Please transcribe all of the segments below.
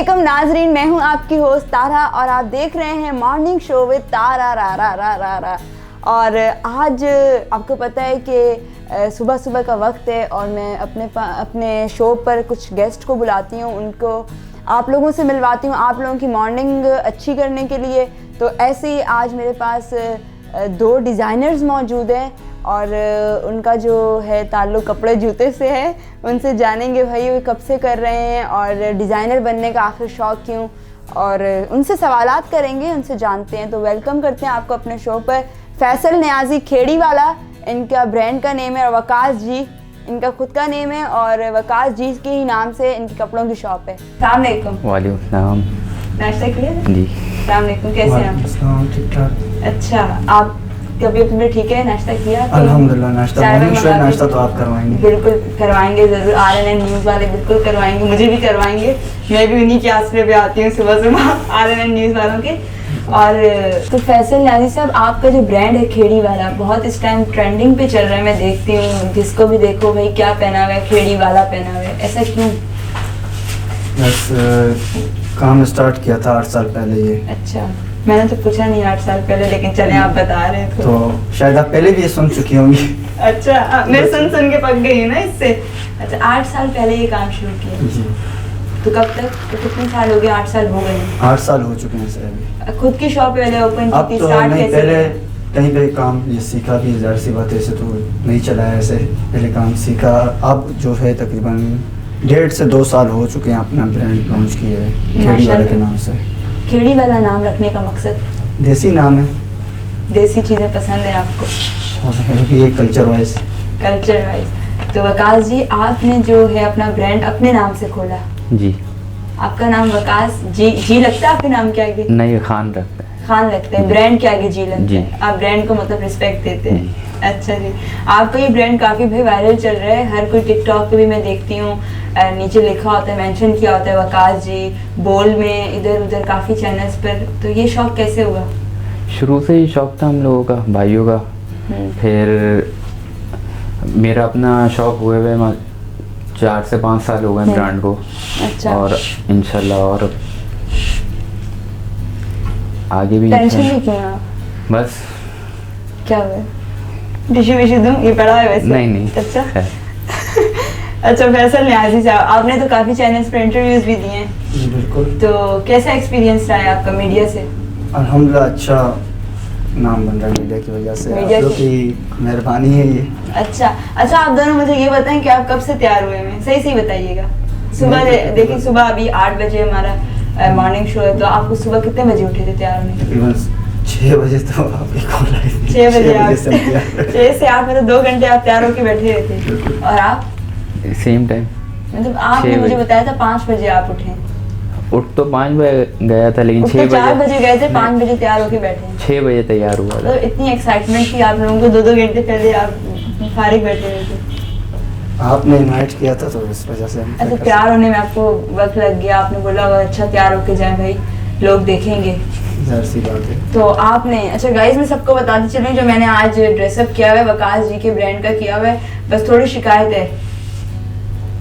अस्सलामुअलैकुम नाजरीन, मैं हूं आपकी होस्ट तारा और आप देख रहे हैं मॉर्निंग शो विद तारा रा रा रा रा रा। और आज आपको पता है कि सुबह सुबह का वक्त है और मैं अपने शो पर कुछ गेस्ट को बुलाती हूं, उनको आप लोगों से मिलवाती हूं, आप लोगों की मॉर्निंग अच्छी करने के लिए। तो ऐसे ही आज मेरे पास दो डिज़ाइनर्स मौजूद हैं और उनका जो है ताल्लुक़ कपड़े जूते से है। उनसे जानेंगे भाई वो कब से कर रहे हैं और डिज़ाइनर बनने का आखिर शौक़ क्यों, और उनसे सवालात करेंगे, उनसे जानते हैं। तो वेलकम करते हैं आपको अपने शो पर फैसल नियाज़ी खेड़ी वाला, इनका ब्रांड का नेम है, और वकास जी इनका खुद का नेम है और वकास जी के ही नाम से इनकी कपड़ों की शॉप है। अस्सलाम वालेकुम। वालेकुम सलाम। नाश्ता किया जी? अस्सलाम वालेकुम, कैसे हैं आप? ठीक ठाक। अच्छा, आप तबीयत में ठीक है? नाश्ता किया? अल्हम्दुलिल्लाह। नाश्ता तो आप करवाएंगे? बिल्कुल करवाएंगे, ज़रूर। RNN न्यूज़ वाले बिल्कुल करवाएंगे, मुझे भी करवाएंगे। मैं भी उन्हीं के आसरे पे आती हूँ सुबह सुबह, RNN न्यूज़ वालों के। और तो फैसल नियाज़ी साहब, आपका जो ब्रांड है खेड़ी वाला बहुत इस टाइम ट्रेंडिंग पे चल रहा है। मैं देखती हूँ जिसको भी देखो भाई क्या पहना हुआ है, खेड़ी वाला पहना हुआ है, ऐसा क्यों? बस काम स्टार्ट किया था 8 साल पहले ये। अच्छा, मैंने तो पूछा नहीं 8 साल पहले, लेकिन चले आप बता रहे हैं तो शायद आप पहले भी ये सुन चुकी होंगी। अच्छा, मैं सुन के पक गई हूँ ना इससे। अच्छा, 8 साल पहले ये काम शुरू किया जी। तो कब तक, तो कितने साल हो गए? 8 साल हो गए? 8 साल हो चुके हैं सर अभी। खुद की शॉप पहले ओपन अब की थी? तो स्टार्ट नहीं, कैसे? पहले कहीं पे काम ये सीखा भी, ज़ाहिर सी बात है, ऐसे तो नहीं चला है। ऐसे पहले काम सीखा, अब जो है तकरीबन 1.5 से 2 साल हो चुके हैं अपना ब्रांड लॉन्च किए है खेड़ी वाले के नाम से। खेड़ी वाला नाम रखने का मकसद? देसी नाम है, देसी चीज़ें पसंद है आपको? और ये कल्चर वाइज। तो वकास जी, आपने जो है अपना ब्रांड अपने नाम से खोला जी। आपका नाम वकास जी लगता है? आपके नाम के आगे नहीं, खान रखते हैं। खान लगते हैं, ब्रांड के आगे जी लगता है। आप ब्रांड को मतलब रिस्पेक्ट देते हैं। अच्छा जी, आपका ये ब्रांड काफ़ी भाई वायरल चल रहा है, हर कोई टिकटॉक पे भी मैं देखती हूँ, नीचे लिखा होता है, मेंशन किया होता है वकास जी, बोल में, इधर उधर काफ़ी चैनल्स पर। तो ये शौक कैसे हुआ? शुरू से ही शौक था हम लोगों का, भाइयों का। फिर मेरा अपना शौक हुए हुए 4 से 5 साल हो गए ब्रांड को। अच्छा। और इंशाल्लाह और आगे भी। टेंशन नहीं क्यों? बस क्या हुआ? टिश्यू विश्यू दूं? ये पड़ा है वैसे? नहीं। अच्छा अच्छा, फैसल नियाज़ी साहब, आपने तो काफ़ी चैनल्स पर इंटरव्यूज़ भी दिए हैं। जी बिल्कुल। तो कैसा एक्सपीरियंस रहा है आपका मीडिया से? अल्हम्दुलिल्लाह अच्छा नाम बन रहा है मीडिया की वजह से, आप लोग की मेहरबानी है ये। अच्छा, आप दोनों मुझे ये बताएं कि आप कब से तैयार हुए हैं? सही बताइएगा। सुबह देखिए, सुबह अभी 8 बजे हमारा मॉर्निंग शो है, तो आपको सुबह कितने बजे उठे थे तैयार होने? तकरीबन 6 बजे। तो आपकी कॉल आई थी 6 बजे? 6 से 8 मतलब 2 घंटे आप तैयार होकर बैठे रहते थे। और आप? Same time. मतलब आपने मुझे बताया था 5 बजे आप उठे। उठ तो 5 बजे गया था, लेकिन 6 बजे 4 बजे गए थे, 5 बजे तैयार होके बैठे। 6 बजे तैयार हुआ था। तो इतनी एक्साइटमेंट थी आप लोगों को, 2-2 घंटे पहले आप फारिग बैठे हुए थे। आपने इनवाइट किया था तो इस वजह से। अच्छा, तैयार होने में आपको वक्त लग गया, आपने बोला अच्छा तैयार होके जाए भाई, लोग देखेंगे। ज़ाहिर सी बात है। तो आपने, अच्छा गाइस, मैं सबको बताती चलूं, जो मैंने आज ड्रेसअप किया हुआ है वकास जी के ब्रांड का किया हुआ है, बस थोड़ी शिकायत है।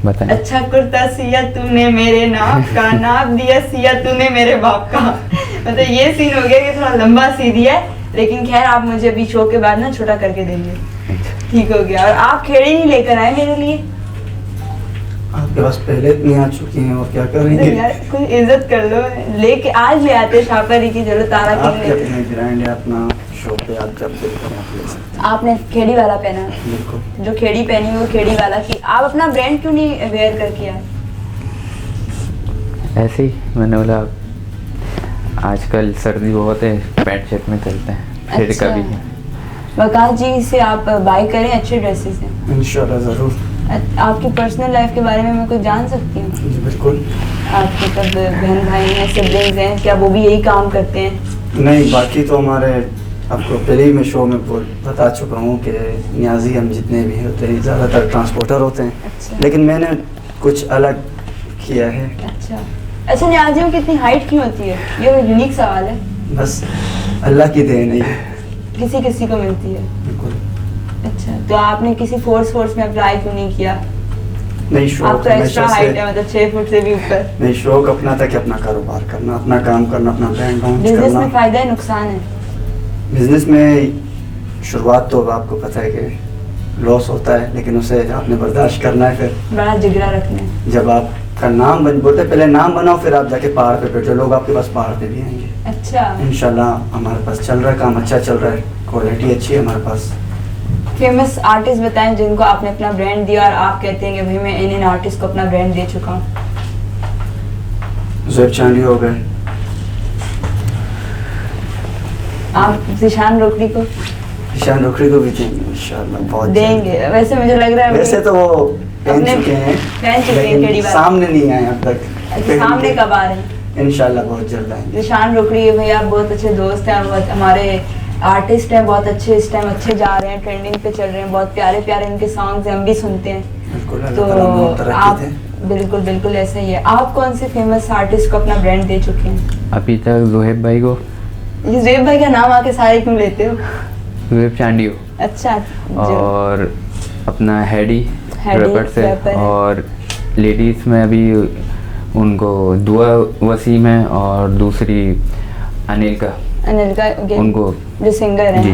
बताएं। अच्छा कुर्ता सिया तूने मेरे नाप का, नाप दिया सिया तूने मेरे बाप का। मतलब ये सीन हो गया कि थोड़ा लंबा सी दिया है, लेकिन खैर आप मुझे अभी शो के बाद ना छोटा करके देंगे, ठीक हो गया। और आप खेड़ी नहीं लेकर आए मेरे लिए? आपके पास पहले इतनी आ चुकी हैं और क्या करेंगे? यार कुछ इज्जत कर लो, लेके आज ले आते शापरी की, चलो तारा आपके की। अपने ब्रांड है, अपना शो पे आप जब देखते हैं आप ले सकते हैं। आपने खेड़ी वाला पहना? बिल्कुल। जो खेड़ी पहनी वो खेड़ी वाला की। आप अपना ब्रांड क्यों नहीं वेयर करके आए? ऐसे ही मैंने बोला आजकल सर्दी बहुत है, पैंट शर्ट में चलते हैं। फिर अच्छा। कभी वकास जी से आप बाय करें अच्छे ड्रेसेस हैं। इंशाल्लाह ज़रूर। आपकी पर्सनल लाइफ के बारे में मैं कुछ जान सकती हूँ? जी बिल्कुल। आपके तब बहन भाई हैं, सिबलिंग्स हैं, क्या वो भी यही काम करते हैं? नहीं, बाकी तो हमारे, आपको पहले ही मैं शो में बता चुका हूँ कि नियाज़ी हम जितने भी होते हैं ज़्यादातर ट्रांसपोर्टर होते हैं। अच्छा। लेकिन मैंने कुछ अलग किया है। अच्छा, नियाज़ियों की कितनी हाइट क्यों होती है? ये यूनिक सवाल है। बस अल्लाह की देन है, किसी को मिलती है। बिल्कुल। अच्छा, तो आपने किसी फोर्स में अप्लाई क्यों नहीं किया? नहीं, शौक आप तो एक्स्ट्रा हमेशा से- हाइट है, मतलब 6 फुट से भी ऊपर। नहीं, शौक अपना था कि अपना कारोबार करना, अपना काम करना, अपना ब्रांड लॉन्च बिजनेस करना। में फायदा है नुकसान है? बिजनेस में शुरुआत तो आपको पता है कि लॉस होता है, लेकिन उसे आपने बर्दाश्त करना है। फिर बड़ा जिगरा रखना है। जब आपका नाम बोलते पहले नाम बनाओ, फिर आप जाके पहाड़ पे बैठो, लोग आपके पास पहाड़ पे भी आएंगे। अच्छा, इंशाल्लाह हमारे पास चल रहा है, काम अच्छा चल रहा है, क्वालिटी अच्छी है हमारे पास। फेमस आर्टिस्ट बताएं जिनको आपने अपना ब्रांड दिया और आप कहते हैं कि भाई मैं इन आर्टिस्ट को अपना ब्रांड दे चुका हूँ। ज़ुएब चांदी हो गए, आप जिशान रोकड़ी को ईशान रोकड़ी को भी देंगे इंशाल्लाह, बहुत देंगे? वैसे मुझे लग रहा है वैसे तो वो पहन अपने- चुके हैं, पहन चुके हैं, लेकिन केड़ी बात। सामने नहीं आए अब तक। अच्छा, सामने कब आ रहे हैं? इंशाल्लाह बहुत जल्द आएंगे। जिशान रोकड़ी भैया आप बहुत अच्छे दोस्त हैं, बहुत हमारे आर्टिस्ट हैं, बहुत अच्छे इस टाइम अच्छे जा रहे हैं, ट्रेंडिंग पे चल रहे हैं, बहुत प्यारे प्यारे इनके सॉन्ग्स हम भी सुनते हैं। बिल्कुल, तो अल्लाह ताला बहुत तरक्की आप दे। बिल्कुल बिल्कुल ऐसा ही है। आप कौन से फेमस आर्टिस्ट को अपना ब्रांड दे चुके हैं? अभी तक जोहेब भाई को, ये ज़ुएब भाई का नाम आके सारे क्यों लेते हो? जोहेब चांदी को, अच्छा, और अपना हैडी हैडी रैपर से, रैपर है। और लेडीज़ में अभी उनको दुआ वसीम है, और दूसरी अनिल का, अनिल का उनको जो सिंगर है। जी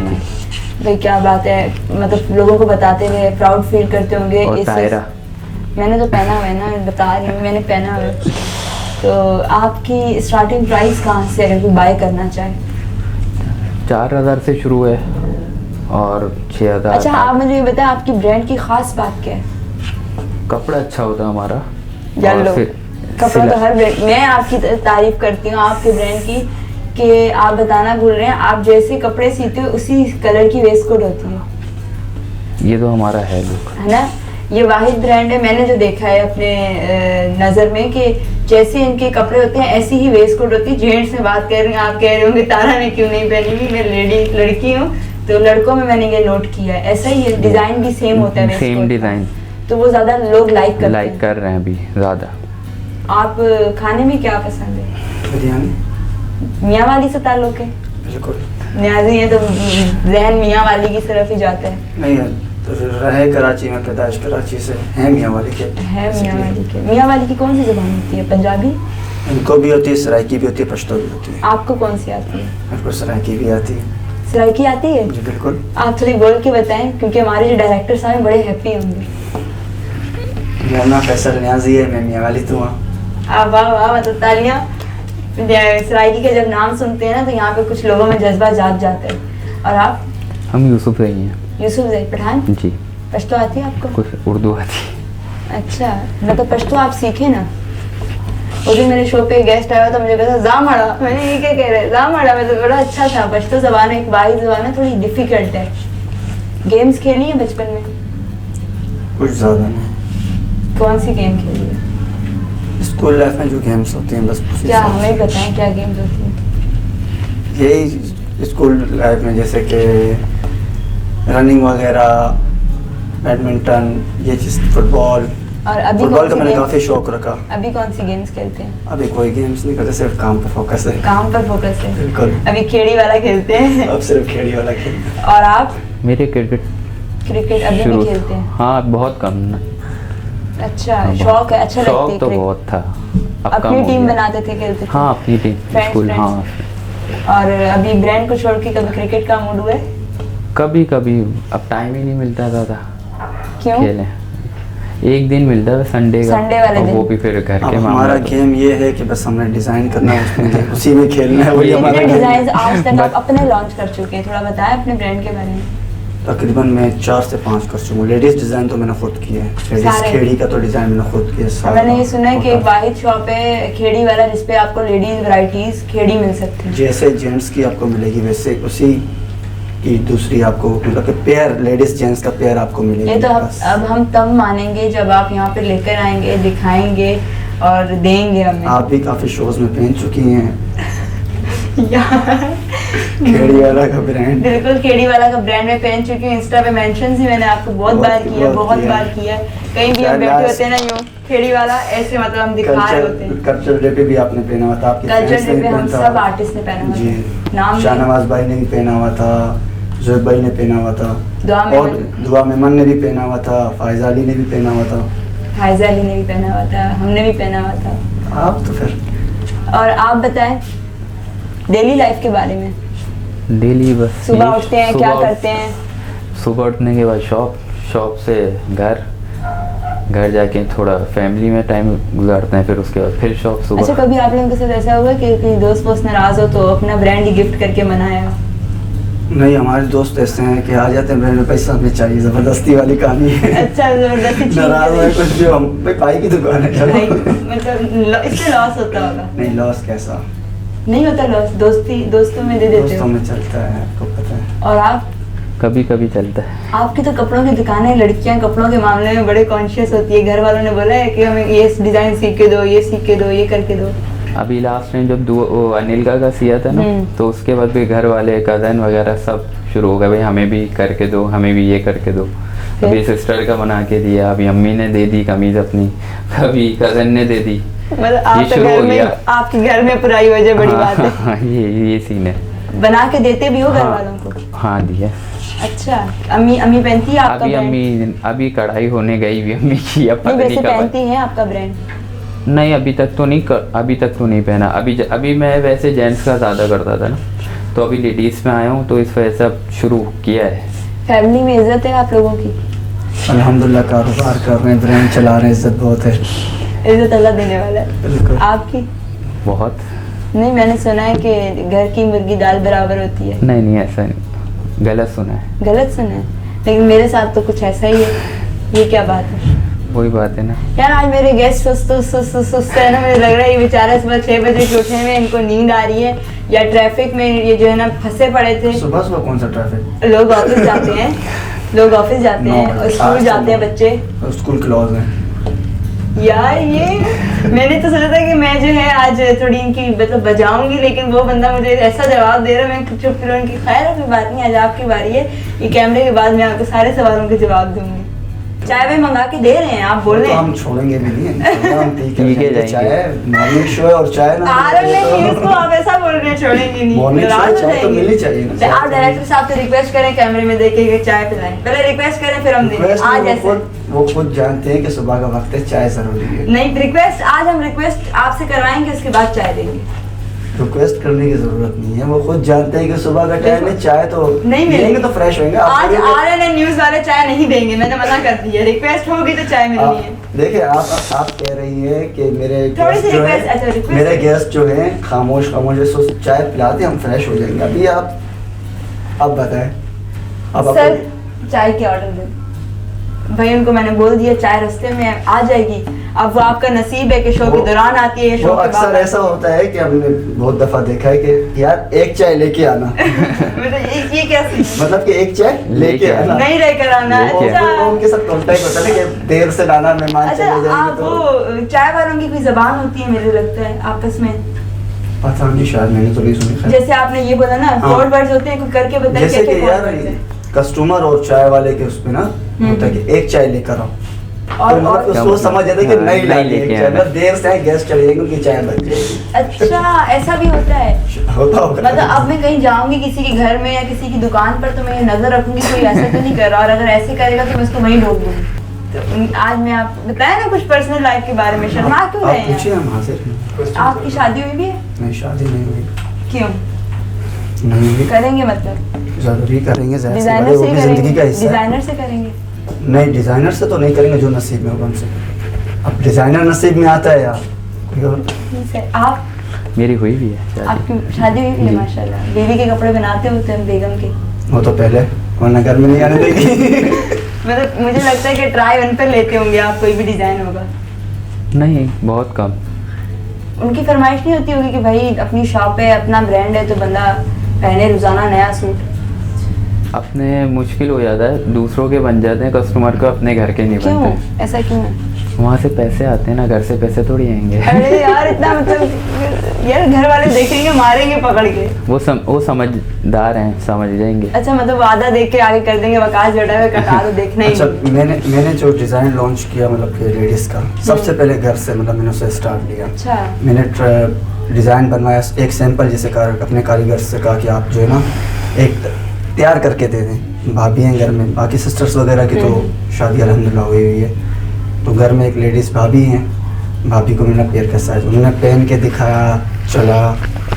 भाई क्या बात है, मतलब लोगों को बताते हुए प्राउड फील करते होंगे। और तायरा। मैंने तो पहना हुआ है ना, बता रही हूँ, मैंने पहना हुआ है। तो आपकी स्टार्टिंग प्राइस कहाँ से अगर कोई बाय करना चाहे? 4000 से शुरू है और 6000। अच्छा, आप मुझे ये बताएं आपकी ब्रांड की खास बात क्या है? कपड़ा अच्छा होता है हमारा। जान और लो, कपड़ा सिला- तो हर ब्रांड, मैं आपकी तारीफ करती हूँ आपके ब्रांड की, कि आप बताना भूल रहे हैं, आप जैसे कपड़े सीते हो उसी कलर की वेस्ट कोट होती है। ये तो हमारा है लुक। है ना, ये वाहिद ब्रांड है मैंने जो देखा है अपने नज़र में, कि जैसे इनके कपड़े होते हैं ऐसी ही वेस्ट कोट होती है। जेंट्स में बात कर रही हूँ, आप कह रहे होंगे तारा ने क्यों नहीं पहनी हुई, मैं लड़की हूँ, तो लड़कों में मैंने ये नोट किया है, ऐसा ही है, डिज़ाइन भी सेम होता है वेस्ट सेम कोट का। डिज़ाइन तो वो ज़्यादा लोग लाइक करते लाइक हैं। कर रहे हैं अभी ज़्यादा। आप खाने में क्या पसंद है? बिरयानी, मियाँ वाली से ताल्लुक है? बिल्कुल न्याजी है तो जहन मियाँ वाली की तरफ ही जाता है। नहीं है, तो रहे कराची में, पैदाइश कराची से हैं, मियाँ वाली के है मियाँ वाली के। मियाँ वाली की कौन सी ज़ुबान होती है? पंजाबी? इनको भी होती है, सराइकी भी होती है, पश्तो भी होती है। आपको कौन सी आती है? मेरे को सराइकी भी आती है। सराइकी आती है? जी बिल्कुल। आप थोड़ी बोल के बताएं, क्योंकि हमारे जो डायरेक्टर साहब हैं बड़े हैप्पी होंगे। मेरा नाम फैसल न्याजी है, मैं मियाँ वाली तो हूँ। वाह वाह, मतलब तालियां। सराइकी का जब नाम सुनते हैं ना तो यहाँ पे कुछ लोगों में जज्बा जाग जाता है। और आप? हम यूसुफ रही हैं। यूसुफ जैद पठान? जी, पश्तो आती है आपको? कुछ उर्दू आती है। अच्छा, मतलब पश्तो आप सीखे ना। उस दिन मेरे शो पे गेस्ट आया था, मुझे कहता जामड़ा, मैंने ये क्या कह रहे हैं जामड़ा, मतलब बड़ा अच्छा था। पश्तो ज़बान एक वाहिद ज़बान है, थोड़ी डिफिकल्ट है। गेम्स खेली है बचपन में? कुछ ज़्यादा नहीं। कौन सी गेम खेली है? स्कूल लाइफ में जो गेम्स होती हैं बस उसी क्या हिसाब से। हमें बताएं क्या गेम्स होती हैं? यही स्कूल लाइफ में जैसे कि रनिंग वगैरह, बैडमिंटन, ये चीज़, फुटबॉल। और अभी फुटबॉल कौन का सी मैंने गेम- काफ़ी शौक रखा। अभी कौन सी गेम्स खेलते हैं? अभी कोई गेम्स नहीं करते, सिर्फ काम पे फोकस है। काम पर फोकस है। बिल्कुल। अभी खेड़ी वाला खेलते हैं। अब सिर्फ खेड़ी वाला खेल। और आप? मेरे क्रिकेट क्रिकेट अभी शुरू भी खेलते हैं? हाँ, बहुत कम ना। अच्छा, हाँ, शौक है, अच्छा लगती है शौक तो क्रिकेट? बहुत था। अब कम अपनी हो टीम गया। बनाते थे, खेलते थे? हाँ, अपनी टीम Friends, स्कूल। friends। हाँ, और अभी ब्रांड को छोड़ के कभी क्रिकेट का मूड हुआ है? कभी कभी। अब टाइम ही नहीं मिलता था क्यों? खेलें। एक दिन मिलता है संडे का, संडे वाले और दिन। वो भी फिर घर अब के हमारा मामले तो- गेम ये है कि बस हमने डिज़ाइन करना है, उसमें उसी में खेलना है, वही हमारा कितने गेम डिजाइन है। आज तक आप बस- अपने लॉन्च कर चुके हैं? थोड़ा बताएं अपने ब्रांड के बारे में। तकरीबन मैं 4 से 5 कर चुका हूँ। लेडीज़ डिज़ाइन तो मैंने खुद किया है, लेडीज़ सारे? खेड़ी का तो डिज़ाइन मैंने खुद किया है सारा। मैंने ये सुना है कि एक होता वाहिद शॉप है खेड़ी वाला जिसपे आपको लेडीज वैरायटीज खेड़ी मिल सकती है। जैसे जेंट्स की आपको मिलेगी वैसे उसी की दूसरी आपको, मतलब कि पेयर, लेडीज़ जेंट्स का पेयर आपको मिलेगी। ये तो बस। अब हम तब मानेंगे जब आप यहाँ पे लेकर आएंगे, दिखाएंगे और देंगे हमें। आप भी काफ़ी शोज़ में पहन चुकी हैं। यार, खेड़ी वाला का ब्रांड। बिल्कुल खेड़ी वाला का ब्रांड में पहन चुकी हूँ। इंस्टा पे मेंशन ही मैंने आपको बहुत बार किया, बहुत बार किया। कहीं भी हम बैठे होते हैं ना, यूँ खेड़ी वाला ऐसे, मतलब हम दिखा रहे होते हैं। कल्चर डे पे भी आपने पहना हुआ था, आपके कल्चर friends डे ने पे भी हम पहना सब था। आर्टिस्ट ने पहना हुआ जी, था। नाम शाहनवाज भाई ने भी पहना हुआ था, ज़ुएब भाई ने पहना हुआ था, दुआ और मेमन। दुआ मेमन ने भी पहना हुआ था, फायज़ अली ने भी पहना हुआ था। हाइजा अली ने भी पहना हुआ था, हमने भी पहना हुआ था। आप तो फिर और आप बताएं डेली लाइफ के बारे में। डेली बस सुबह यही, उठते हैं, क्या करते हैं? सुबह उठने के बाद शॉप से घर जाके थोड़ा फैमिली में टाइम गुजारते हैं, फिर उसके बाद फिर शॉप सुबह। अच्छा, कभी आप लोगों के साथ ऐसा हुआ कि दोस्त वोस्त नाराज हो तो अपना ब्रांड ही गिफ्ट करके मनाया हो? नहीं, हमारे दोस्त ऐसे हैं कि आ जाते हैं ब्रांड में पैसा हमें चाहिए, जबरदस्ती वाली कहानी है। अच्छा, जबरदस्ती नाराज है कुछ जो हम भाई पाई की दुकान है चलो। मतलब इससे लॉस होता होगा? नहीं, लॉस कैसा नहीं होता लॉस, दोस्तों में दे देते दोस्तों हो? में चलता है, आपको पता है। और आप? कभी कभी चलता है। आपकी तो कपड़ों की दुकान है, लड़कियां कपड़ों के मामले में बड़े कॉन्शियस होती है। घर वालों ने बोला है कि हमें ये डिजाइन सीख के दो, ये सीख के दो, ये करके दो। अभी लास्ट टाइम जब वो अनिल का सिया था ना, तो उसके बाद भी घर वाले कज़न वगैरह सब शुरू हो गए, भाई हमें भी करके दो, हमें भी ये करके दो। अभी सिस्टर का बना के दिया, अभी अम्मी ने दे दी कमीज अपनी, कभी कज़न ने दे दी। मतलब आप तो घर में, आपके घर में पुराई वजह बड़ी बात है। हाँ, ये सीन है। बना के देते भी हो घर वालों को? हाँ दिया। अच्छा, अम्मी पहनती है आपका ब्रांड? अभी कढ़ाई होने गई भी अम्मी की, अब पता नहीं कब पहनती है आपका ब्रांड? नहीं, अभी तक तो नहीं पहना। अभी मैं वैसे जेंट्स का ज़्यादा करता था ना, तो अभी लेडीज़ में आया हूँ, तो इस वजह से अब शुरू किया है। फैमिली में इज्जत है आप लोगों की? अल्हम्दुलिल्लाह, कारोबार कर रहे हैं, ब्रांड चला रहे हैं, इज्जत बहुत है। इज्जत अल्लाह देने वाला है। बिल्कुल। आपकी? बहुत। नहीं, मैंने सुना है कि घर की मुर्गी दाल बराबर होती है। नहीं, ऐसा नहीं, गलत सुना है। गलत सुना है? लेकिन मेरे साथ तो कुछ ऐसा ही है। ये क्या बात है? वही बात है ना यार, आज मेरे गेस्ट सुस्त है ना, मुझे लग रहा है ये बेचारा सुबह 6 बजे के उठने में इनको नींद आ रही है, या ट्रैफिक में ये जो है ना फंसे पड़े थे। सुबह कौन सा ट्रैफिक? लोग ऑफिस जाते हैं, और स्कूल जाते हैं बच्चे, स्कूल क्लोज है। यार ये मैंने तो सोचा था कि मैं जो है आज थोड़ी इनकी मतलब बजाऊंगी, लेकिन वो बंदा मुझे ऐसा जवाब दे रहा है, मैं चुप फिर उनकी। खैर कोई बात नहीं, आज आपकी बारी है, ये कैमरे के बाद मैं आपको सारे सवालों के जवाब दूंगी। चाय भी मंगा के दे रहे हैं, आप बोल रहे हैं? हम छोड़ेंगे भी नहीं, हम ठीक है जाएंगे। चाय मॉर्निंग शो है और चाय ना इसको आप ऐसा बोल रहे हैं, छोड़ेंगे नहीं। मॉर्निंग शो चाय तो मिलनी चाहिए ना। आप डायरेक्टर साहब से रिक्वेस्ट करें कैमरे में देखे कि चाय पिलाएं, पहले रिक्वेस्ट करें फिर हम देंगे। आज ऐसे वो खुद जानते हैं कि सुबह का वक्त है, चाय जरूरी है। नहीं, रिक्वेस्ट आज हम रिक्वेस्ट आपसे करवाएंगे, उसके बाद चाय देंगे। रिक्वेस्ट करने की जरूरत नहीं है, वो खुद जानते हैं कि सुबह का टाइम में चाय तो नहीं मिलेंगे, तो फ्रेश होंगे। आज RNN न्यूज़ वाले चाय नहीं देंगे, मैंने मना कर दिया। रिक्वेस्ट होगी तो चाय मिलनी है। देखिए, आप कह रही हैं कि मेरे गेस्ट जो हैं खामोश चाय पिलाते हम फ्रेश हो जाएंगे। अभी आप बताएं। अब सर, चाय के ऑर्डर दें भाई, उनको मैंने बोल दिया चाय रास्ते में आ जाएगी। अब वो आपका नसीब है कि शो के दौरान आती है, शो के बाद। अक्सर ऐसा होता है कि हमने बहुत दफा देखा है कि यार एक चाय लेके आना। ये क्या मतलब कि एक चाय लेके आना, नहीं लेकर आना। अच्छा, उनके साथ कांटेक्ट होता है कि देर से लाना, मेहमान चले जाएंगे। आप वो चाय वालों की कोई जबान होती है, मुझे लगता है आपस में? पता नहीं, शायद मैंने तो नहीं सुनी। जैसे आपने ये बोला ना, कोड वर्ड्स होते हैं, कोई करके बताइए जैसे कि यार कस्टमर और चाय वाले के उसमें ना होता है कि एक चाय लेकर आओ, और मतलब उसको समझ जाता है कि नहीं लेके आना, देर से गेस्ट चले जाएंगे, उनकी चाय बच जाएगी। अच्छा, ऐसा भी होता है? होता होगा। मतलब अब मैं कहीं जाऊंगी किसी के घर में या किसी की दुकान पर, तो मैं नजर रखूंगी कोई ऐसा तो नहीं कर रहा, और अगर ऐसे करेगा तो मैं उसको वहीं रोक दूंगी। तो आज मैं आप बताया ना कुछ पर्सनल लाइफ के बारे में, शर्मा क्यों रहे हैं? पूछिए, हम हाजिर हैं। आपकी शादी हुई भी है? नहीं, शादी नहीं हुई। क्यों नहीं हुई? करेंगे मतलब जरूरी करेंगे, डिजाइनर से जिंदगी का हिस्सा। डिजाइनर से करेंगे? नहीं, डिजाइनर से तो नहीं करेंगे, जो नसीब में होगा हमसे। अब डिजाइनर नसीब में आता है यार, कोई और। आप? मेरी हुई भी है। आपकी शादी हुई भी है? माशाल्लाह। बीवी के कपड़े बनाते होते हैं बेगम के? वो तो पहले, वरना घर में नहीं आने देगी। मतलब मुझे लगता है कि ट्राई वन पर लेते होंगे आप, कोई भी डिजाइन होगा? नहीं, बहुत कम। उनकी फरमाइश नहीं होती होगी कि भाई अपनी शॉप है, अपना ब्रांड है, तो बंदा पहने रोजाना नया सूट? अपने मुश्किल हो जाता है, दूसरों के बन जाते हैं, कस्टमर को अपने घर के नहीं बनते। क्यों? ऐसा क्यों है? वहाँ से पैसे आते हैं ना, घर से पैसे थोड़ी आएंगे। अरे यार, इतना मतलब यार घर वाले देखेंगे, मारेंगे पकड़ के। वो समझदार हैं, समझ जाएंगे। अच्छा, मतलब वादा देख के आगे कर देंगे, वकास बैठा हुआ कटा तो देखना ही। अच्छा, मैंने जो डिजाइन लॉन्च किया, मतलब कि लेडीज का, सबसे पहले घर से, मतलब मैंने उसे स्टार्ट लिया। अच्छा। मैंने डिजाइन बनवाया, एक सैंपल जैसे अपने कारीगर से कहा कि आप जो है ना एक तैयार करके दे दें। भाभी हैं घर में, बाकी सिस्टर्स वगैरह की तो शादी अल्हम्दुलिल्लाह हुई है। तो घर में एक लेडीज़ भाभी हैं, भाभी को मैंने पैर का साइज उन्होंने पहन के दिखाया, चला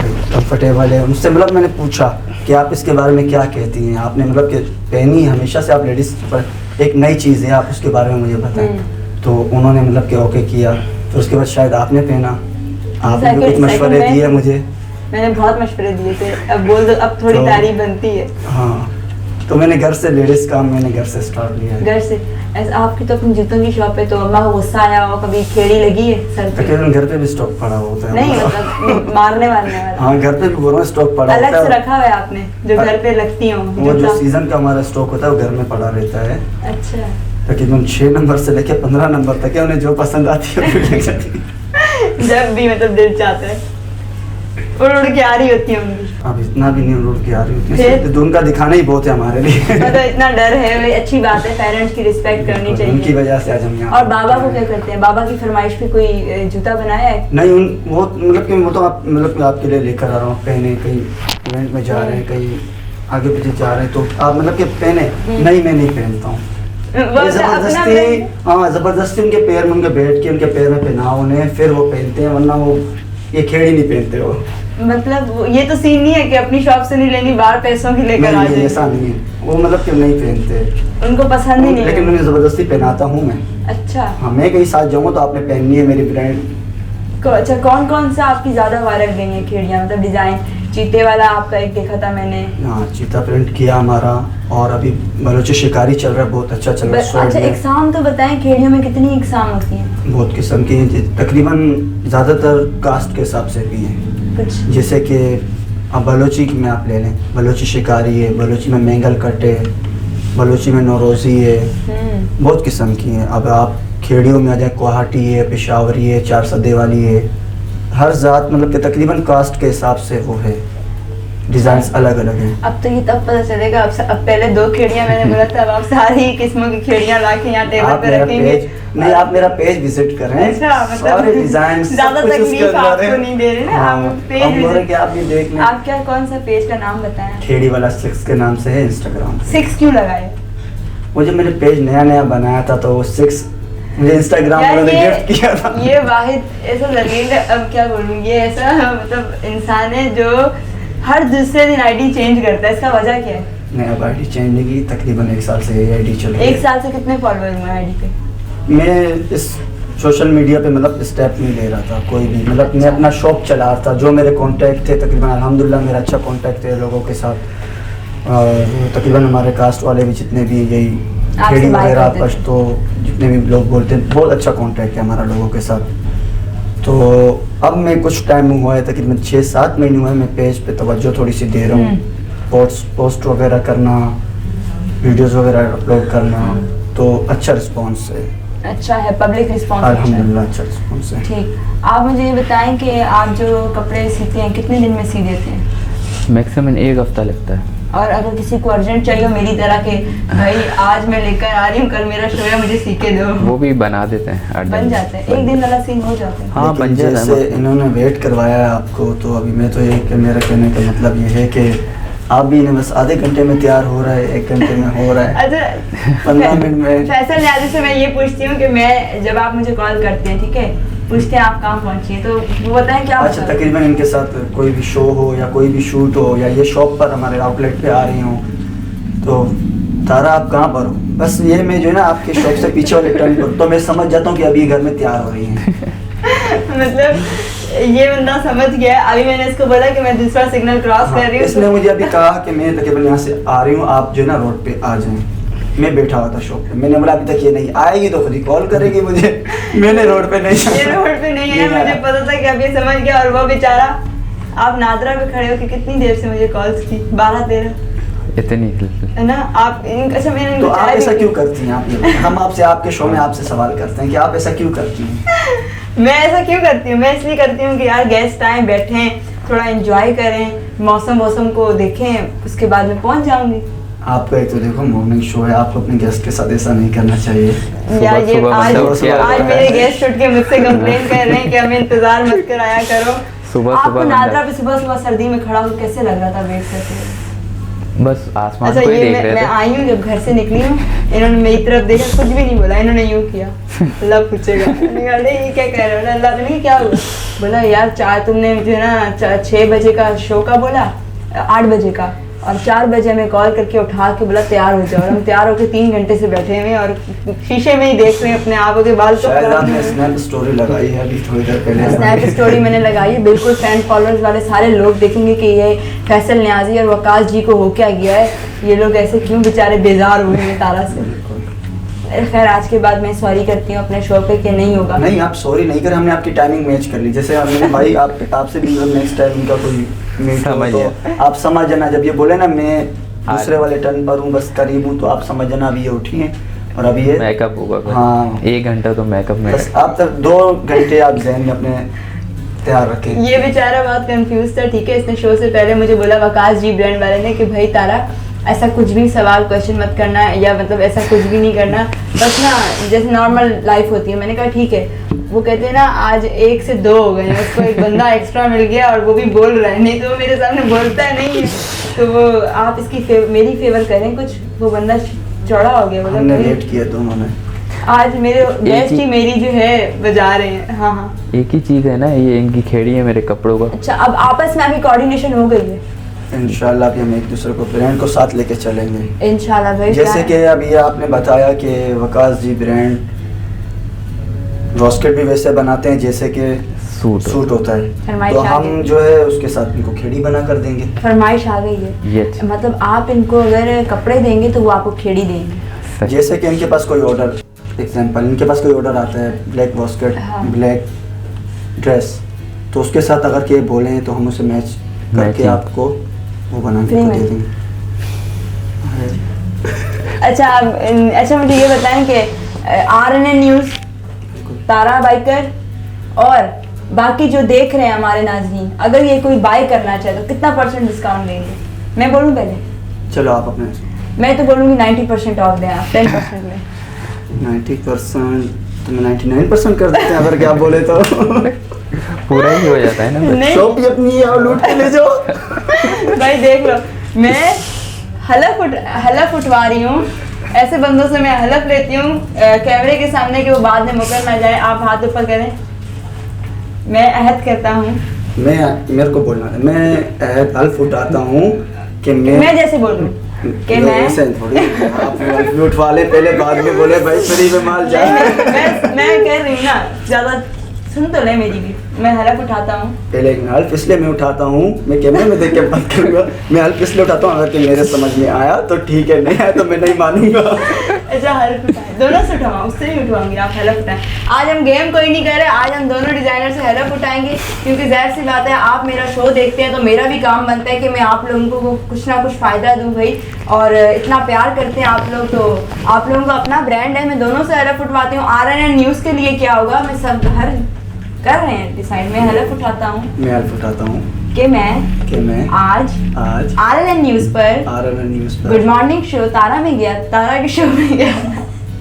कंफर्टेबल है। उनसे मतलब मैंने पूछा कि आप इसके बारे में क्या कहती हैं, आपने मतलब कि पहनी हमेशा से आप लेडीज़ पर एक नई चीज़ है, आप उसके बारे में मुझे बताएं। तो उन्होंने मतलब कि ओके किया। फिर उसके बाद शायद आपने पहना, आपने भी कुछ मशवरे दिए मुझे। मैंने बहुत मशवरे दिए थे, अब बोल दो, अब थोड़ी तारीफ बनती है। हाँ, तो मैंने घर से लेडीज़ काम मैंने घर से स्टार्ट लिया है। घर से ऐसा आपकी तो अपनी जूतों की शॉप है, तो अम्मा को गुस्सा आया हो, कभी खेड़ी लगी है सर पे? तकरीबन घर पे भी स्टॉक पड़ा होता है। नहीं मतलब मारने वाला। हाँ, घर पे भी बोलो स्टॉक पड़ा अलग होता से है। रखा हुआ है आपने जो घर पे लगती हो? वो जो सीजन का हमारा स्टॉक होता है वो घर में पड़ा रहता है। अच्छा। तकरीबन 6 नंबर से लेके 15 नंबर तक है, उन्हें जो पसंद आती है वो ले जाती है। जब भी मतलब दिल चाहता है उड़ के आ रही होती है उनकी। अब इतना भी नहीं उड़ के आ रही होती फिर? है, तो उनका दिखाना ही बहुत है हमारे लिए। मतलब इतना डर है, वही अच्छी बात है, पेरेंट्स की रिस्पेक्ट करनी चाहिए। उनकी वजह से आज हम यहाँ। और बाबा को क्या करते हैं? बाबा की फरमाइश पे कोई जूता बनाया है? नहीं, वो मतलब कि वो तो आप मतलब कि आपके लिए लेकर आ रहा हूँ, पहने कहीं इवेंट में जा रहे हैं, कहीं आगे पीछे जा रहे हैं, तो आप मतलब कि पहने। नहीं, मैं नहीं पहनता हूँ जबरदस्ती। हाँ, जबरदस्ती उनके पैर में उनके बैठ के उनके पैर में पहनाओ उन्हें, फिर वो पहनते हैं, वरना वो ये खेड़ी नहीं पहनते हो। मतलब ये तो सीन नहीं है कि अपनी शॉप से नहीं लेनी, बाहर पैसों की लेकर आ जाए? ऐसा नहीं है, वो मतलब कि नहीं पहनते, उनको पसंद ही नहीं लेकिन है। उन्हें जबरदस्ती पहनाता हूँ मैं। अच्छा। हाँ, मैं कहीं साथ जाऊँगा तो आपने पहननी है मेरी ब्रांड। अच्छा, कौन कौन सा आपकी ज्यादा वायरल गई है खेड़ियाँ, मतलब डिजाइन? चीते वाला आपका एक देखा था मैंने। हाँ, चीता प्रिंट किया हमारा, और अभी बलोची शिकारी चल रहा है, बहुत अच्छा चल रहा है। अच्छा, इकसाम तो बताएं, खेड़ियों में कितनी इकसाम होती हैं? बहुत किस्म की हैं, तकरीबन ज़्यादातर कास्ट के हिसाब से भी हैं। कुछ जैसे कि अब बलोची में आप ले लें, बलोची शिकारी है, बलोची में मैंगल कट है, बलोची में नौरोज़ी है, बहुत किस्म की हैं। अब आप खेड़ियों में आ जाए, गुवाहाटी है, पेशावरी है, 4 सदे वाली है, हर जात मतलब कि तकरीबन कास्ट के हिसाब से वो है, डिज़ाइंस अलग अलग हैं। अब तो ये तब पता चलेगा। अब पहले 2 खेड़ियाँ मैंने बोला था, अब आप सारी किस्मों की खेड़ियाँ लाके यहाँ टेबल पे रखेंगे। नहीं, आप मेरा पेज विजिट करें। अच्छा, मतलब सारे डिजाइन ज्यादा तकलीफ आपको नहीं दे रहे ना। हाँ, आप पेज हम बोल रहे कि आप भी देख लें। आप क्या, कौन सा पेज का नाम बताएं? खेड़ी वाला 6 के नाम से है इंस्टाग्राम। 6 क्यों लगाए? वो जब मैंने पेज नया नया बनाया था तो वो 6 मुझे इंस्टाग्राम वालों ने गिफ्ट किया था। ये वाहिद ऐसा जलील, अब क्या बोलूँ, ये ऐसा मतलब इंसान है जो हर दूसरे दिन आईडी चेंज करता है। इसका वजह क्या है? मैं अब आईडी चेंज नहीं की, तकरीबन 1 साल से ये आईडी चल रही है। 1 साल से कितने फॉलोअर हुए आईडी पे? मैं इस सोशल मीडिया पे मतलब स्टेप नहीं ले रहा था कोई भी, मतलब अच्छा। मैं अपना शॉप चला रहा था। जो मेरे कांटेक्ट थे, तकरीबन अल्हम्दुलिल्लाह मेरा अच्छा कांटेक्ट है लोगों के साथ, और तकरीबन हमारे कास्ट वाले भी जितने भी यही खेड़ी वगैरह पश्तो जितने भी लोग बोलते हैं, बहुत अच्छा कांटेक्ट है हमारा लोगों के साथ। तो अब मैं कुछ टाइम हुआ है, तकरीबन 6-7 महीने हुए, मैं पेज पे तवज्जो थोड़ी सी दे रहा हूँ, पोस्ट वगैरह करना, वीडियोस वगैरह अपलोड करना, तो अच्छा रिस्पांस है। अच्छा है, पब्लिक रिस्पांस अल्हम्दुलिल्लाह अच्छा रिस्पांस है। ठीक। आप मुझे ये बताएं कि आप जो कपड़े सीते हैं कितने दिन में सी देते हैं? मैक्सिमम 1 हफ्ता लगता है। और अगर किसी को अर्जेंट चाहिए मेरी तरह के, भाई आज मैं लेकर आ रही हूँ, कल मेरा शो है, मुझे सी के दो, वो भी बना देते हैं, बन जाते हैं? 1 दिन वाला सीन हो जाता है? हाँ, बन जाता है। जैसे इन्होंने वेट करवाया है आपको, तो अभी मैं तो ये मेरा कहने का मतलब ये है कि आप भी इन्हें बस आधे घंटे में तैयार हो रहा है, 1 घंटे में हो रहा है, अच्छा 15 मिनट में। फैसल न्याजी से मैं ये पूछती हूँ कि मैं जब आप मुझे कॉल करते हैं, ठीक है, पूछते हैं आप कहाँ पहुँची है, तो वो बताएं क्या? अच्छा, तकरीबन इनके साथ कोई भी शो हो या कोई भी शूट हो या ये शॉप पर हमारे आउटलेट पे आ रही हूँ, तो तारा आप कहाँ पर हो, बस ये मैं जो है ना आपके शॉप से पीछे वाले टर्न पर, तो मैं समझ जाता हूँ कि अभी घर में तैयार हो रही है। मतलब ये बंदा समझ गया। अभी मैंने इसको बोला कि मैं दूसरा सिग्नल क्रॉस कर रही हूँ, इसने मुझे अभी कहा कि मैं तकरीबन यहाँ से आ रही हूँ, आप जो है ना रोड पे आ जाएं। मैं बैठा हुआ था शॉप पे, मैंने बोला अभी तक ये नहीं आएगी तो खुद ही कॉल करेगी मुझे। मैंने रोड पे नहीं, ये रोड पे नहीं है, मुझे पता था कि अभी समझ गया। और वो बेचारा, आप नादरा पे खड़े हो कि कितनी देर से मुझे कॉल्स की? 12-13 इतनी है ना आप? अच्छा, मैंने तो आप ऐसा क्यों करती हैं? आप हम आपसे आपके शो में आपसे सवाल करते हैं कि आप ऐसा क्यों करती हैं? मैं ऐसा क्यों करती हूँ? मैं इसलिए करती हूँ कि यार गेस्ट आए, बैठें, थोड़ा एंजॉय करें, मौसम को देखें, उसके बाद में पहुँच जाऊंगी। आपका एक तो देखो मॉर्निंग शो है, आपको अपने गेस्ट के साथ ऐसा नहीं करना चाहिए। यार ये सुबह आज मेरे गेस्ट उठ के मुझसे कंप्लेन कर रहे हैं कि हमें इंतजार मत कराया करो। सुबह आपको नादरा पे सुबह सर्दी में खड़ा हो कैसे लग रहा था वेट करते हुए? बस आसमान अच्छा को ही ये देख मैं रहे थे। आई हूँ, जब घर से निकली हूँ इन्होंने मेरी तरफ देखा, कुछ भी नहीं बोला, इन्होंने यूँ किया, अल्लाह पूछेगा। मैंने कहा, अरे ये क्या कह रहे हो? अल्लाह ने क्या हुआ? बोला यार चार तुमने मुझे ना 6 बजे का शो का बोला, 8 बजे का, और 4 बजे हमें कॉल करके उठा के बोला तैयार हो जाओ, और हम तैयार होकर 3 घंटे से बैठे हुए हैं और शीशे में ही देख रहे हैं अपने आप के बाल। शायद आपने स्नैप स्टोरी लगाई है अभी थोड़ी देर पहले। स्नैप स्टोरी मैंने लगाई है, बिल्कुल फैन फॉलोअर्स वाले सारे लोग देखेंगे कि ये फैसल न्याजी और वकास जी को हो क्या गया है, ये लोग ऐसे क्यों बेचारे बेजार हुए हैं तारा से। खैर आज के बाद मैं सॉरी करती हूँ अपने शो पे कि नहीं होगा। नहीं आप सॉरी नहीं करें, हमने आपकी टाइमिंग मैच कर ली। जैसे हमने भाई आपसे भी नेक्स्ट टाइम का कोई मीट हो तो आप समझ जाना, जब ये बोले ना मैं दूसरे वाले टर्न पर हूँ, बस करीब हूँ, तो आप समझ जाना अभी ये उठी हैं और अभी ये मेकअप होगा। हाँ 1 घंटा तो मेकअप में बस आप तक 2 घंटे आप जहन में अपने तैयार रखें। ये बेचारा बहुत कंफ्यूज था, ठीक है। इसने शो से पहले मुझे बोला वकास जी ब्रांड वाले ने कि भाई तारा ऐसा कुछ भी सवाल क्वेश्चन मत करना, या मतलब ऐसा कुछ भी नहीं करना, बस ना जैसे नॉर्मल लाइफ होती है। मैंने कहा ठीक है। वो कहते हैं ना आज 1 से 2 हो गए, उसको एक बंदा एक्स्ट्रा मिल गया और वो भी बोल रहा है, नहीं तो वो मेरे सामने बोलता है नहीं है। तो वो आप इसकी मेरी फेवर करें कुछ, वो बंदा चौड़ा हो गया। हमने लेट किया दोनों ने। आज मेरे गेस्ट ही मेरी जो है बजा रहे हैं। हाँ हाँ एक ही चीज है ना, ये इनकी खेड़ी है मेरे कपड़ों का। अच्छा अब आपस में अभी कोऑर्डिनेशन हो गई है इंशाल्लाह अभी हम एक दूसरे को ब्रांड को साथ लेके चलेंगे इंशाल्लाह भाई। जैसे कि अभी आपने बताया कि वकास जी ब्रांड वॉस्केट भी वैसे बनाते हैं जैसे कि सूट होता है, फरमाइश तो आ हम गई। जो है उसके साथ इनको खेड़ी बना कर देंगे। फरमाइश आ गई है, ये अच्छा। मतलब आप इनको अगर कपड़े देंगे तो वो आपको खेड़ी देंगे। जैसे कि इनके पास कोई ऑर्डर, एग्जांपल इनके पास कोई ऑर्डर आता है ब्लैक वॉस्केट हाँ। ब्लैक ड्रेस, तो उसके साथ अगर के बोले तो हम उसे मैच करके Matching। आपको वो बना फ्री के में। दे देंगे। अच्छा मुझे ये बताएं कि RNN न्यूज़, तारा बाइकर और बाकी जो देख रहे हैं हमारे नाज़रीन, अगर ये कोई बाय करना चाहे तो कितना % डिस्काउंट देंगे? मैं बोलूँ पहले? चलो आप अपने मैं तो बोलूँगी 90% ऑफ दें आप 10% में। 90% तो मैं 99% कर देते हैं अगर क्या बोले तो। पूरा ही हो जाता है ना। नहीं। शॉप ही अपनी है और लूट के ले जाओ। भाई देख लो, मैं हलफ उठवा रही हूँ, ऐसे बंदों से मैं हलफ लेती हूँ कैमरे के सामने कि वो बाद में मुकर ना जाए। आप हाथ ऊपर करें, मैं अहद करता हूँ। मेरे को बोलना है, मैं हल्फ उठाता हूँ कि मैं जैसे बोलूँ कि मैं ऐसे थोड़ी आप हल्फ उठवा ले पहले बाद में बोले भाई फ्री में माल जाए। मैं कह रही हूँ ना, ज्यादा सुन तो ले मेरी भी। मैं हलफ उठाता हूँ, पहले मैं हल्फ इसलिए मैं उठाता हूँ, मैं कैमरे में देख के बात करूँगा, मैं हल्फ इसलिए उठाता हूँ अगर कि मेरे समझ में आया तो ठीक है, नहीं आया तो मैं नहीं मानूंगा। अच्छा हलफ उठाए, दोनों से उठाऊँ, उससे नहीं उठवाऊंगी, आप हलफ उठाएं। आज हम गेम कोई नहीं कर रहे, आज हम दोनों डिजाइनर से हलफ उठाएंगे, क्योंकि जाहिर सी बात है आप मेरा शो देखते हैं तो मेरा भी काम बनता है कि मैं आप लोगों को कुछ ना कुछ फ़ायदा दूँ भाई। और इतना प्यार करते हैं आप लोग, तो आप लोगों का अपना ब्रांड है, मैं दोनों से हलफ उठवाती हूँ। RNN न्यूज़ के लिए क्या होगा, मैं सब हर कर रहे हैं डिसाइड। मैं हलफ उठाता हूँ मैं हल्फ उठाता हूँ कि मैं आज RNN न्यूज़ पर RNN न्यूज़ पर गुड मॉर्निंग शो तारा में गया, तारा के शो में गया,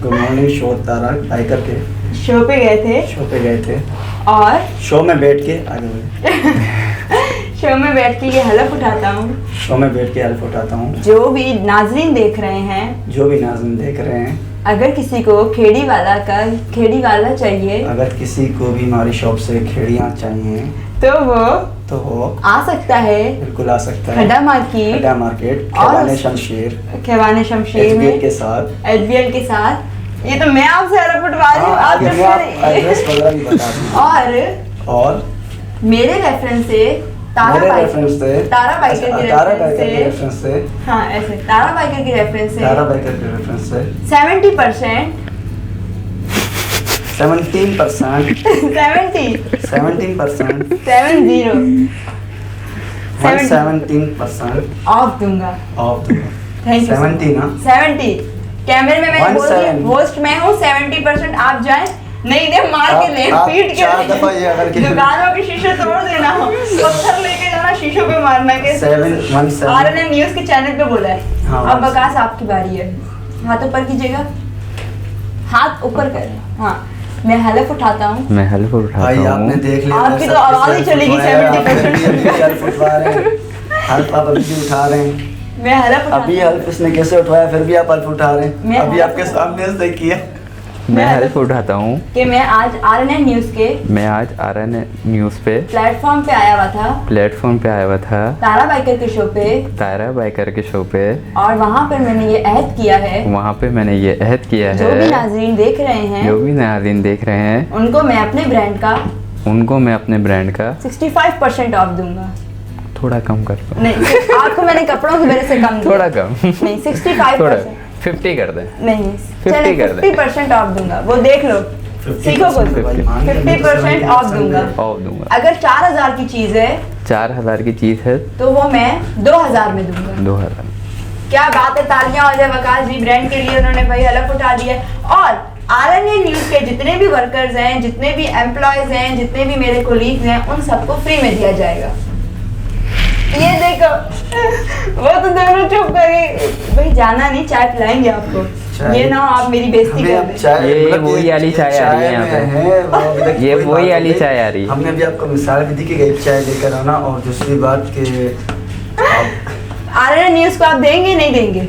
गुड मॉर्निंग शो तारा बाइकर के शो पे गए थे शो पे गए थे और शो में बैठ के आगे बढ़े। शो में बैठ के ये हलफ उठाता हूँ, शो में बैठ के हल्फ उठाता हूँ, जो भी नाजरीन देख रहे हैं, जो भी नाज़रीन देख रहे हैं, अगर किसी को खेड़ी वाला चाहिए, अगर किसी को भी हमारी शॉप से खेड़ियाँ चाहिए तो वो आ सकता है बिल्कुल आ सकता है खड्डा मार्केट खड्डा मार्केट और खवाने शमशेर खेवाने शमशेर HBL में के साथ। HBL के साथ। ये तो मैं आपसे हलफ उठवा रही हूँ, आप आगे मैं आप एड्रेस वगैरह भी बता दूँ। और मेरे रेफरेंस से मेरे रेफरेंस से तारा बाइकर के तारा रेफरेंस बाइकर के से, रेफरेंस से हाँ ऐसे तारा बाइकर के रेफरेंस से तारा बाइकर के रेफरेंस से 70% 17% 17% ऑफ दूंगा। ऑफ दूंगा। थैंक यू 70 ना 70 कैमरे में मैं बोल रही हूँ, होस्ट मैं हूँ, 70% आप जाएं, नहीं दे मार के ले आप पीट के 4 दफा ये अगर के दुकानों के शीशे तोड़ देना, पत्थर लेके जाना शीशों पे मारना के। 717 RNN न्यूज़ के चैनल पे बोला है। हाँ, अब बकास आपकी बारी है, हाथ ऊपर कीजिएगा, हाथ ऊपर कर। हाँ मैं हलफ उठाता हूँ, मैं हल्फ उठाता भाई आपने हूँ। देख लिया आपकी सब तो आवाज़ ही हल्फ चली गई उठवाया, 70% हल्फ उठवा रहे हैं, हल्फ आप अभी भी उठा रहे हैं। मैं हलफ उठाती अभी हूँ। हल्फ इसने कैसे उठाया, फिर भी आप हल्फ उठा रहे हैं। मैं अभी हल्फ आपके सामने से किया। मैं हेल्प उठाता हूँ कि मैं आज RNN न्यूज़ के मैं आज RNN न्यूज़ पे प्लेटफॉर्म पे आया हुआ था, प्लेटफॉर्म पे आया हुआ था, तारा बाइकर के शो पे, तारा बाइकर के शो पे। और वहाँ पर मैंने ये अहद किया है, वहाँ पे मैंने ये अहद किया जो भी है, नाजरीन देख रहे हैं जो भी नाज़रीन देख रहे हैं उनको मैं अपने ब्रांड का उनको मैं अपने ब्रांड का 65% ऑफ दूंगा। थोड़ा कम कर दो, नहीं, आपको मैंने कपड़ों की वजह से कम दिया। थोड़ा कम, नहीं, 65%। थोड़ा 50 कर दें। नहीं, 50 कर दे। 50% ऑफ दूंगा, वो देख लो, सीखो कुछ। 50% ऑफ दूंगा। ऑफ दूंगा। अगर 4000 की चीज है 4000 की चीज़ है तो वो मैं 2000 में दूंगा। 2000। क्या बात है, तालियां हो जाए वकास जी, ब्रांड के लिए उन्होंने भाई हलफ उठा दिया। और RNN न्यूज़ के जितने भी वर्कर्स हैं, जितने भी एम्प्लॉयज हैं, जितने भी मेरे कोलीग्स हैं, उन सबको फ्री में दिया जाएगा। ये देखो, वो तो दोनों चुप गए भाई, जाना नहीं, चाय पिलाएंगे आपको। ये ना हो आप मेरी बेइज्जती कर दें। ये वही वाली चाय आ रही है यहाँ पे। ये वही वाली चाय आ रही है। हमने अभी आपको मिसाल भी दी कि एक चाय लेकर आना। और दूसरी बात कि RNN न्यूज़ को आप देंगे नहीं देंगे?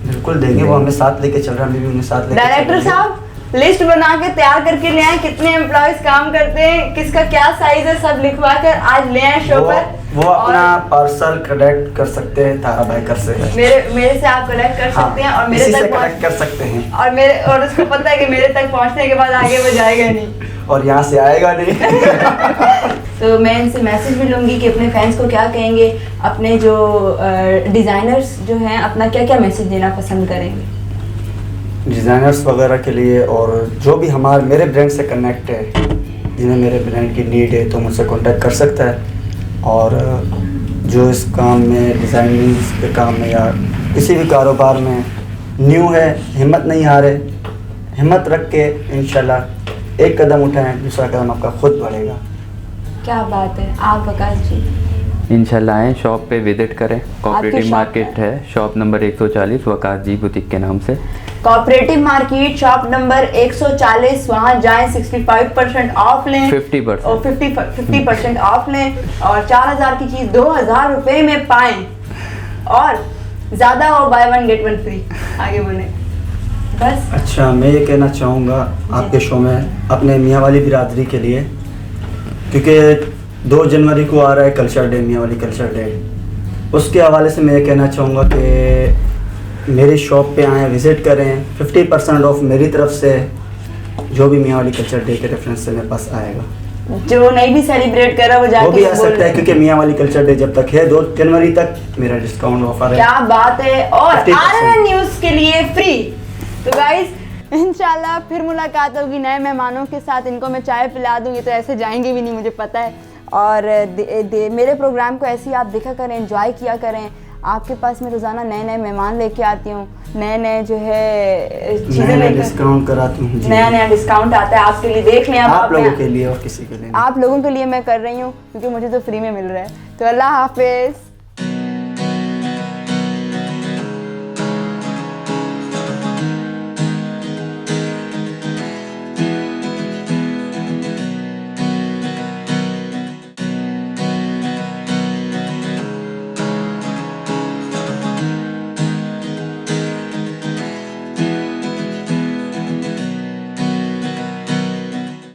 बिल्कुल देंगे, वो हमें साथ लेके चल रहे हैं, हमें भी उन्हें साथ लेके डायरेक्टर साहब लिस्ट बना के तैयार करके ले आए, कितने एम्प्लॉयज काम करते हैं, किसका क्या साइज है, सब लिखवा कर आज ले आए शो पर। वो अपना पार्सल कलेक्ट कर सकते हैं तारा बाइकर से। मेरे से आप कलेक्ट कर सकते हैं और मेरे इसी से तक कलेक्ट कर सकते हैं। और उसको पता है कि मेरे तक पहुंचने के बाद आगे वो जाएगा नहीं और यहाँ से आएगा नहीं। तो मैं इनसे मैसेज भी लूंगी कि अपने फैंस को क्या कहेंगे, अपने जो डिजाइनर्स जो हैं अपना क्या क्या मैसेज देना पसंद करेंगे डिज़ाइनर्स वगैरह के लिए, और जो भी मेरे ब्रांड से कनेक्ट है, जिन्हें मेरे ब्रांड की नीड है तो मुझसे कांटेक्ट कर सकता है। और जो इस काम में, डिज़ाइनिंग के काम में या किसी भी कारोबार में न्यू है, हिम्मत नहीं हारे, हिम्मत रख के इंशाल्लाह एक कदम उठाएं, दूसरा कदम आपका खुद बढ़ेगा। क्या बात है। आप वकास जी इंशाल्लाह आएँ, शॉप पे विजिट करें। कोऑपरेटिव shop मार्केट है, शॉप नंबर 140 वकास जी बुटीक के नाम से। कोऑपरेटिव मार्केट शॉप नंबर 140, वहां जाएं, 65% ऑफ लें, 50%। और 50% ऑफ लें और 4000 की चीज 2000 रुपए में पाएं। और ज्यादा हो बाय 1 गेट 1 फ्री। आगे बोले बस। अच्छा, मैं ये कहना चाहूँगा आपके शो में अपने मियाँ वाली बिरादरी के लिए, क्योंकि 2 जनवरी को आ रहा है कल्चर डे, मियाँ वाली कल्चर डे, उसके हवाले से मैं ये कहना चाहूँगा कि मेरी शॉप पे आएँ, विज़िट करें। 50% ऑफ मेरी तरफ से जो भी मियाँ वाली कल्चर डे के रेफरेंस से मेरे पास आएगा। जो नहीं भी सेलिब्रेट कर रहा वो जाके वो भी आ बोल सकता है, क्योंकि मियाँ वाली कल्चर डे जब तक है 2 जनवरी तक मेरा डिस्काउंट ऑफर है। क्या बात है। और 50%। RNN न्यूज़ के लिए फ्री। तो गाइस इंशाल्लाह फिर मुलाकात होगी नए मेहमानों के साथ। इनको मैं चाय पिला दूँगी तो ऐसे जाएंगे भी नहीं, मुझे पता है। और मेरे प्रोग्राम को ऐसे ही आप देखा करें, एंजॉय किया करें। आपके पास मैं रोज़ाना नए नए मेहमान लेके आती हूँ, नए जो है चीज़ें लेकर डिस्काउंट कराती हूँ, नया डिस्काउंट आता है आपके लिए। देख लें आप लोगों के लिए और किसी के लिए। आप लोगों के लिए मैं कर रही हूँ क्योंकि मुझे तो फ्री में मिल रहा है। तो अल्लाह हाफिज़।